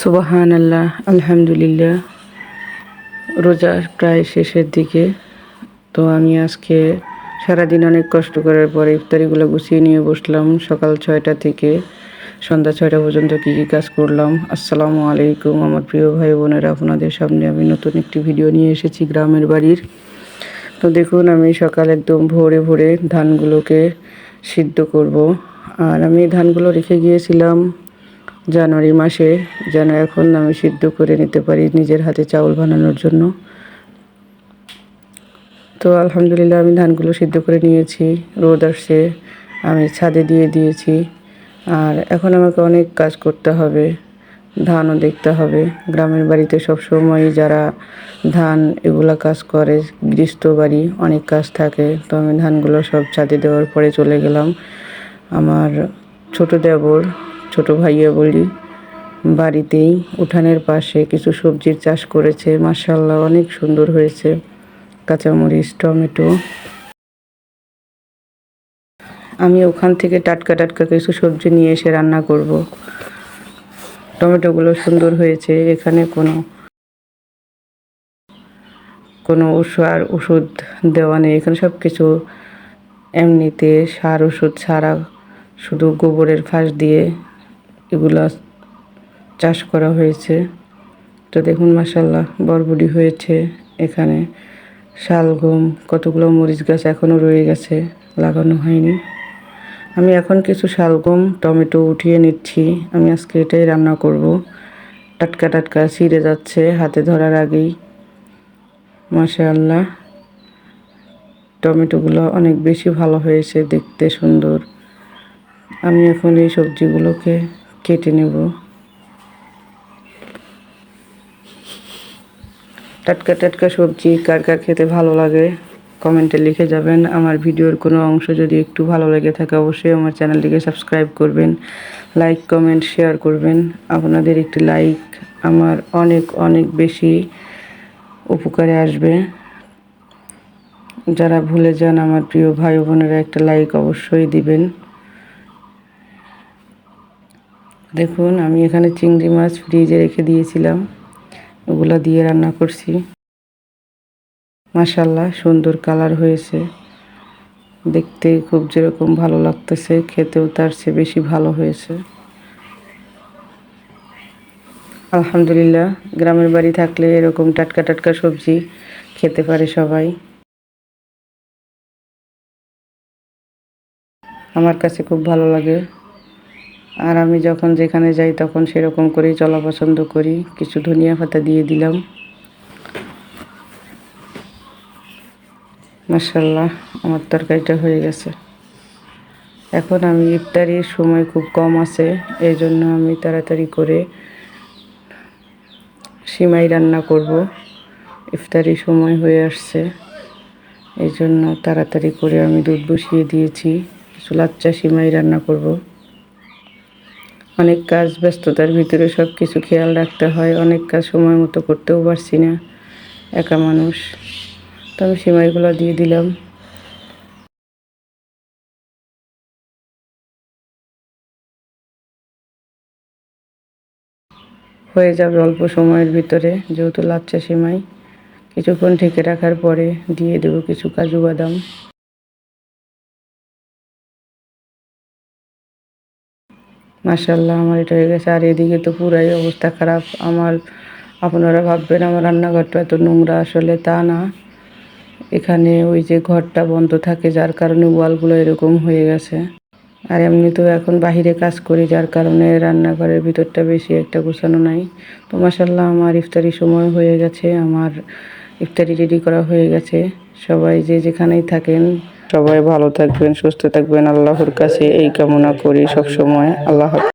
সুবহানাল্লাহ, আলহামদুলিল্লাহ। রোজার প্রায় শেষের দিকে। তো আমি আজকে সারাদিন অনেক কষ্ট করার পরে ইফতারিগুলো গুছিয়ে নিয়ে বসলাম। সকাল 6টা থেকে সন্ধ্যা 6টা পর্যন্ত কী কী কাজ করলাম। আসসালামু আলাইকুম আমার প্রিয় ভাই বোনেরা, আপনাদের সামনে আমি নতুন একটি ভিডিও নিয়ে এসেছি গ্রামের বাড়ির। তো দেখুন, আমি সকাল একদম ভোরে ভোরে ধানগুলোকে সিদ্ধ করব। আর আমি ধানগুলো রেখে গিয়েছিলাম জানুয়ারি মাসে, যেন এখন আমি সিদ্ধ করে নিতে পারি নিজের হাতে চাউল বানানোর জন্য। তো আলহামদুলিল্লাহ আমি ধানগুলো সিদ্ধ করে নিয়েছি। রোদ আসছে, আমি ছাদে দিয়ে দিয়েছি। আর এখন আমাকে অনেক কাজ করতে হবে, ধানও দেখতে হবে। গ্রামের বাড়িতে সবসময় যারা ধান এগুলা কাজ করে, গৃহস্থ বাড়ি, অনেক কাজ থাকে। তো আমি ধানগুলো সব ছাদে দেওয়ার পরে চলে গেলাম। আমার ছোট দেবর, ছোট ভাইয়া বলি, বাড়িতেই উঠানের পাশে কিছু সবজির চাষ করেছে। মাশাআল্লাহ, অনেক সুন্দর হয়েছে। কাঁচামরিচ, টমেটো। আমি ওখান থেকে টাটকা টাটকা কিছু সবজি নিয়ে এসে রান্না করব। টমেটোগুলো সুন্দর হয়েছে। এখানে কোনো ওষুধ দেওয়া নেই। এখানে সব কিছু এমনিতে সার ওষুধ ছাড়া শুধু গোবরের ফাঁস দিয়ে এগুলা চাষ করা হয়েছে। তো দেখুন, মাশাআল্লাহ, বরবটি হয়েছে। এখানে শালগম, কতগুলো মরিচ গাছ এখনও রয়ে গেছে, লাগানো হয়নি। আমি এখন কিছু শালগম, টমেটো উঠিয়ে নিচ্ছি। আমি আজকে এটাই রান্না করব। টাটকা টাটকা ছিঁড়ে যাচ্ছে হাতে ধরার আগেই। মাশাআল্লাহ, টমেটোগুলো অনেক বেশি ভালো হয়েছে, দেখতে সুন্দর। আমি এখন এই সবজিগুলোকে কেটে নেব। টাটকা টাটকা সবজি কার কার খেতে ভালো লাগে কমেন্টে লিখে যাবেন। আমার ভিডিওর কোনো অংশ যদি একটু ভালো লেগে থাকে অবশ্যই আমার চ্যানেলটিকে সাবস্ক্রাইব করবেন, লাইক কমেন্ট শেয়ার করবেন। আপনাদের একটি লাইক আমার অনেক অনেক বেশি উপকারে আসবে। যারা ভুলে যান আমার প্রিয় ভাই বোনেরা, একটা লাইক অবশ্যই দিবেন। দেখুন, আমি এখানে চিংড়ি মাছ ফ্রিজে রেখে দিয়েছিলাম, ওগুলা দিয়ে রান্না করছি। মাশাআল্লাহ, সুন্দর কালার হয়েছে, দেখতে খুব যেরকম ভালো লাগতেছে, খেতেও তার চেয়ে বেশি ভালো হয়েছে। আলহামদুলিল্লাহ, গ্রামের বাড়ি থাকলে এরকম টাটকা টাটকা সবজি খেতে পারে সবাই। আমার কাছে খুব ভালো লাগে। আর আমি যখন যেখানে যাই তখন সেরকম করেই চলা পছন্দ করি। কিছু ধনিয়া পাতা দিয়ে দিলাম। মাশাআল্লাহ, আমার তরকারিটা হয়ে গেছে। এখন আমি ইফতারির সময় খুব কম আছে, এই জন্য আমি তাড়াতাড়ি করে সিমাই রান্না করব। ইফতারির সময় হয়ে আসছে, এই জন্য তাড়াতাড়ি করে আমি দুধ বসিয়ে দিয়েছি। কিছু লাচ্চা সিমাই রান্না করব। অনেক কাজ, ব্যস্ততার ভিতরে সব কিছু খেয়াল রাখতে হয়। অনেক কাজ সময় মতো করতেও পারছি না, একা মানুষ। তো আমি সিমাইগুলো দিয়ে দিলাম। হয়ে যাবে অল্প সময়ের ভিতরে, যেহেতু লাচ্চা সিমাই। কিছুক্ষণ ঢেকে রাখার পরে দিয়ে দেব কিছু কাজু বাদাম। মাশাআল্লাহ, আমার এটা হয়ে গেছে। আর এদিকে তো পুরাই অবস্থা খারাপ আমার। আপনারা ভাববেন আমার রান্নাঘরটা এত নোংরা, আসলে তা না। এখানে ওই যে ঘরটা বন্ধ থাকে, যার কারণে ওয়ালগুলো এরকম হয়ে গেছে। আর এমনিতেও এখন বাহিরে কাজ করি, যার কারণে রান্নাঘরের ভিতরটা বেশি একটা গোছানো নাই। তো মাশাআল্লাহ, আমার ইফতারি সময় হয়ে গেছে, আমার ইফতারি রেডি করা হয়ে গেছে। সবাই যে যেখানেই থাকেন সবাই ভালো থাকবেন, সুস্থ থাকবেন, আল্লাহর কাছে এই কামনা করি সব সময়। আল্লাহ হাফেজ।